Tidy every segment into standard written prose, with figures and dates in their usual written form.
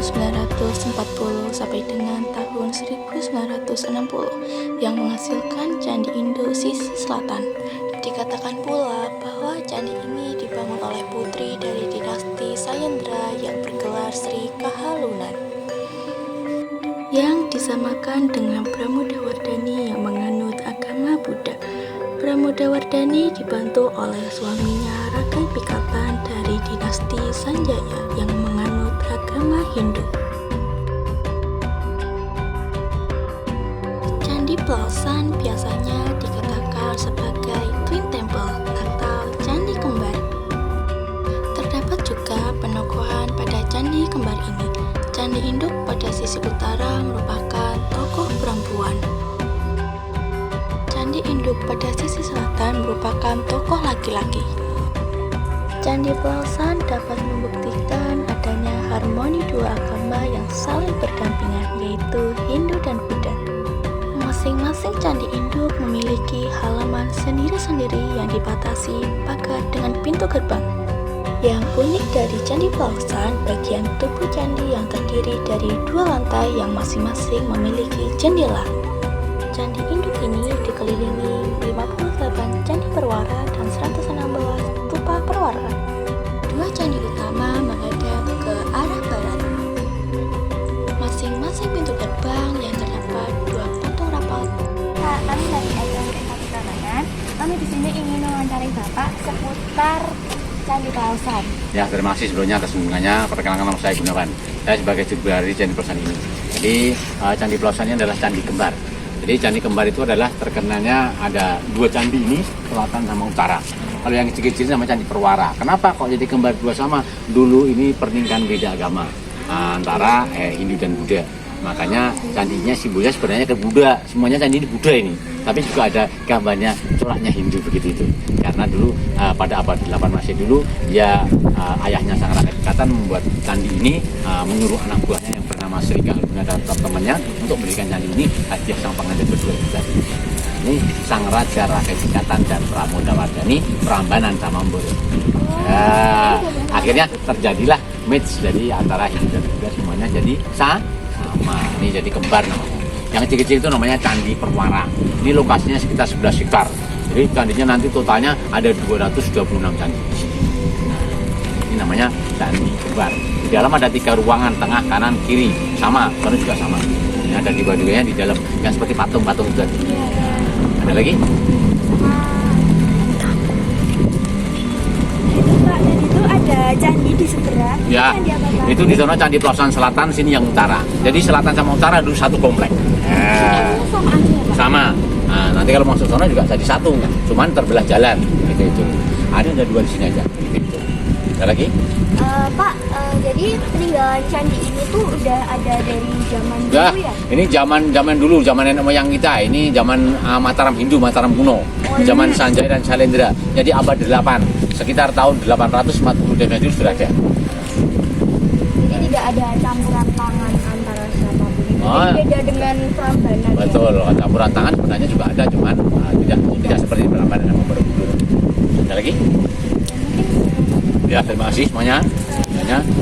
1940 sampai dengan tahun 1960 yang menghasilkan Candi Indo sisi selatan. Dikatakan pula bahwa candi ini dibangun oleh putri dari dinasti Sayendra yang bergelar Sri Kahalunan, yang disamakan dengan Pramodawardhani yang menganut agama Buddha. Pramodawardhani dibantu oleh suaminya Rakai Pikatan dari dinasti Sanjaya yang menganut agama Hindu. Candi Plausan biasanya dikatakan sebagai Twin Temple atau Candi Kembar. Terdapat juga penokohan pada candi kembar ini. Candi induk pada sisi utara merupakan tokoh perempuan. Candi induk pada sisi selatan merupakan tokoh laki-laki. Candi Plausan dapat membuktikan adanya harmoni dua agama yang saling berdampingan, yaitu Hindu dan Buddha. Masing-masing candi induk memiliki halaman sendiri-sendiri yang dibatasi pagar dengan pintu gerbang. Yang unik dari Candi Plausan, bagian tubuh candi yang terdiri dari dua lantai yang masing-masing memiliki jendela. Candi induk ini dikelilingi 58 candi perwara dan 116 stupa perwara. Dua candi utama menghadap ke arah barat. Masing-masing pintu gerbang yang terdapat dua patung rapal. Kak, kami dari SMP 1 Prambanan. Kami di sini ingin mewawancari Bapak seputar Candi Plausan. Ya, terima kasih sebelumnya atas undangannya. Perkenalkan, nama saya Gunawan. Saya sebagai jubir dari Candi Plausan ini. Jadi Candi Plausan ini adalah candi kembar. Jadi candi kembar itu adalah terkenalnya ada dua candi ini, selatan sama utara. Kalau yang kecil-kecil sama candi perwara. Kenapa kok jadi kembar dua sama? Dulu ini pernikahan beda agama antara Hindu dan Buddha. Makanya candinya simbolnya sebenarnya ke Buddha. Semuanya candi ini Buddha ini. Tapi juga ada gambarnya coraknya Hindu begitu itu. Karena dulu pada abad 8 Masehi dulu ya ayahnya Sang Rakai Pikatan membuat candi ini, menyuruh anak buahnya yang bernama Sri Kahalunan dan teman-temannya untuk mendirikan candi ini hadiah sang pengantin berdua juga. Ini Sang Raja Rakai Pikatan dan Pramodawardhani Prambanan sama Mbok. Ya, akhirnya terjadilah match dari antara Hindu dan Buddha, semuanya jadi sama. Ini jadi kembar namanya. Yang kecil-kecil itu namanya Candi Perwara. Ini lokasinya sekitar 11 hektar. Jadi candinya nanti totalnya ada 226 candi. Ini namanya Candi Kembar. Di dalam ada 3 ruangan, tengah, kanan, kiri. Sama, sana juga sama. Ini ada di dua-duanya di dalam yang seperti patung-patung itu. Ada lagi? Ada candi di seberang. Ya, itu di sana Candi Plausan Selatan, sini yang utara. Jadi selatan sama utara dulu satu komplek. Sama. Nah, nanti kalau masuk sana juga jadi satu, cuman terbelah jalan. Itu. Ada dua di sini aja. Gitu. Ada lagi? Pak, jadi peninggalan candi ini tuh udah ada dari zaman dulu ya? Ini zaman dulu, zaman nenek moyang kita. Ini zaman Mataram Hindu, Mataram kuno. Zaman Sanjaya dan Syailendra. Jadi abad 8, sekitar tahun 840 dulu sudah ada. Jadi tidak ada campuran tangan antara siapapun. Jadi beda dengan Prambanan. Betul, campuran tangan sebenarnya juga ada, cuman tidak seperti Prambanan dan Borobudur. Ada lagi? Ya, terima kasih semuanya.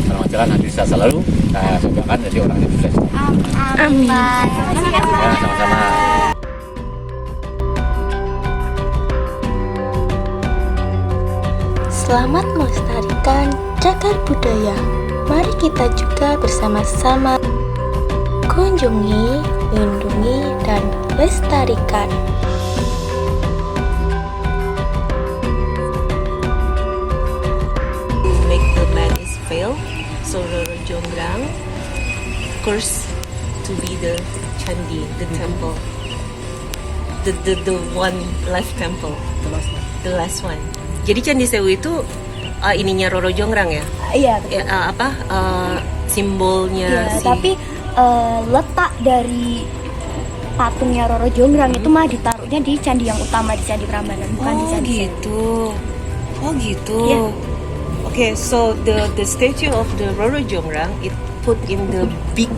Selamat jalan, nanti bisa selalu saya semogakan jadi orang yang sukses. Amin. Ya, sama-sama. Selamat melestarikan cagar budaya. Mari kita juga bersama-sama kunjungi, lindungi, dan lestarikan. Make the man is fail, so Roro Jonggrang cursed to be the Candi, the temple, the one left temple, the last one. Jadi Candi Sewu itu ininya Roro Jonggrang ya? Iya. Ya, simbolnya. Ya, tapi letak dari patungnya Roro Jonggrang itu mah ditaruhnya di candi yang utama, di Candi Prambanan, bukan di Candi Sewu. Gitu. Oh gitu. Yeah. Okay, so the statue of the Roro Jonggrang it put in the big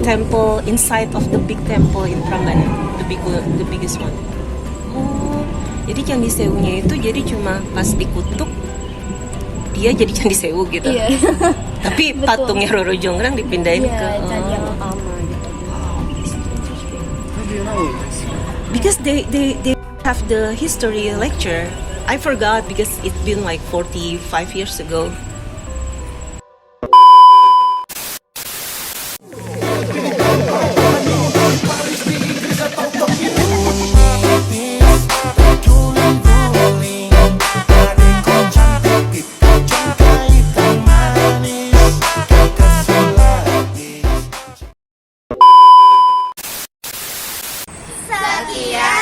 temple inside of the big temple in Prambanan, the biggest one. Oh, jadi Candi Sewunya itu jadi cuma pas dikutuk dia jadi Candi Sewu gitu. Iya. Tapi Betul. patungnya Roro Jonggrang dipindahin Iya, ke candi yang utama gitu. because they have the history lecture. I forgot because it's been like 45 years ago. Sekian